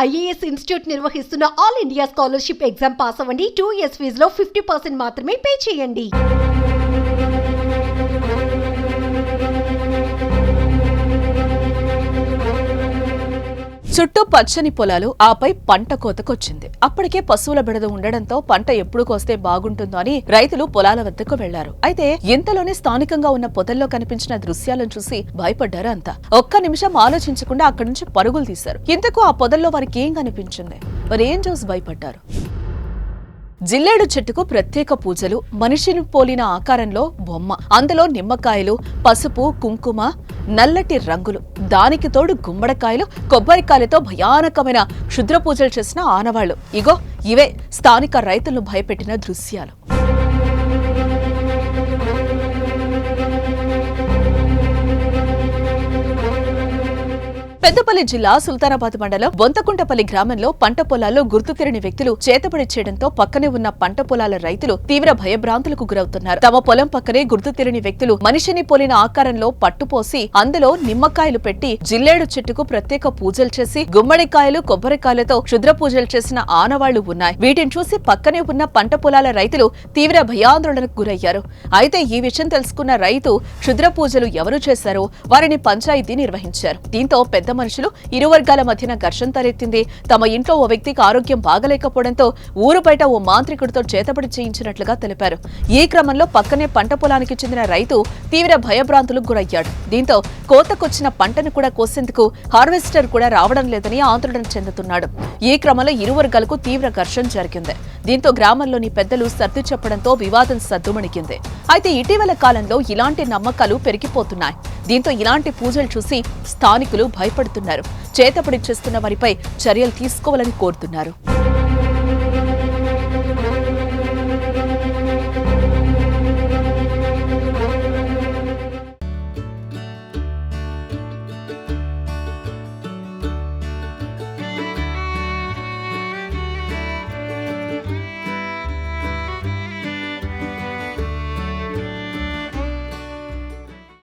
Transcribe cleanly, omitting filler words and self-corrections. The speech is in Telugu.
ఐఏఎస్ ఇన్స్టిట్యూట్ నిర్వహిస్తున్న all India scholarship exam pass అవ్వండి. 2 years ఫీజులో 50% మాత్రమే పే చేయండి. చుట్టూ పచ్చని పొలాలు, ఆపై పంట కోతకొచ్చింది. అప్పటికే పశువుల బెడద ఉండడంతో పంట ఎప్పుడు కోస్తే బాగుంటుందో అని రైతులు పొలాల వద్దకు వెళ్లారు. అయితే ఇంతలోనే స్థానికంగా ఉన్న పొదల్లో కనిపించిన దృశ్యాలను చూసి భయపడ్డారు అంతా. ఒక్క నిమిషం ఆలోచించకుండా అక్కడి నుంచి పరుగులు తీశారు. ఇంతకు ఆ పొదల్లో వారికి ఏం కనిపించింది? మరి ఏం చూసి భయపడ్డారు? జిల్లేడు చెట్టుకు ప్రత్యేక పూజలు, మనిషిని పోలిన ఆకారంలో బొమ్మ, అందులో నిమ్మకాయలు, పసుపు, కుంకుమ, నల్లటి రంగులు, దానికి తోడు గుమ్మడికాయలు, కొబ్బరికాయలతో భయానకమైన క్షుద్ర పూజలు చేసిన ఆనవాళ్లు. ఇగో ఇవే స్థానిక రైతులను భయపెట్టిన దృశ్యాలు. పెద్దపల్లి జిల్లా సుల్తానాబాద్ మండలం బొంతకుంటపల్లి గ్రామంలో పంట పొలాల్లో గుర్తు తెలియని వ్యక్తులు చేతబడి చేయడంతో పక్కనే ఉన్న పంట పొలాల రైతులు తీవ్ర భయభ్రాంతులకు గురవుతున్నారు. తమ పొలం పక్కనే గుర్తు తెలియని వ్యక్తులు మనిషిని పోలిన ఆకారంలో పట్టుపోసి అందులో నిమ్మకాయలు పెట్టి జిల్లేడు చెట్టుకు ప్రత్యేక పూజలు చేసి గుమ్మడికాయలు, కొబ్బరికాయలతో క్షుద్ర పూజలు చేసిన ఆనవాళ్లు ఉన్నాయి. వీటిని చూసి పక్కనే ఉన్న పంట పొలాల రైతులు తీవ్ర భయాందోళనకు గురయ్యారు. అయితే ఈ విషయం తెలుసుకున్న రైతు క్షుద్ర పూజలు ఎవరు చేశారో వారిని పంచాయతీ నిర్వహించారు. దీంతో పెద్ద మనుషులు ఇరు వర్గాల మధ్యన ఘర్షణ తలెత్తింది. తమ ఇంట్లో ఓ వ్యక్తికి ఆరోగ్యం బాగలేకపోవడంతో ఊరు బయట ఓ మాంత్రికుడితో చేతబడి చేయించినట్లుగా తెలిపారు. ఈ క్రమంలో పక్కనే పంట పొలానికి చెందిన రైతు తీవ్ర భయభ్రాంతులకు గురయ్యాడు. దీంతో కోతకొచ్చిన పంటను కూడా కోసేందుకు హార్వెస్టర్ కూడా రావడం లేదని ఆందోళన చెందుతున్నాడు. ఈ క్రమంలో ఇరు వర్గాలకు తీవ్ర ఘర్షణ జరిగింది. దీంతో గ్రామంలోని పెద్దలు సర్ది చెప్పడంతో వివాదం సద్దుమణిగింది. అయితే ఇటీవల కాలంలో ఇలాంటి నమ్మకాలు పెరిగిపోతున్నాయి. దీంతో ఇలాంటి పూజలు చూసి స్థానికులు భయపడుతున్నారు. చేతబడి చేస్తున్న వారిపై చర్యలు తీసుకోవాలని కోరుతున్నారు.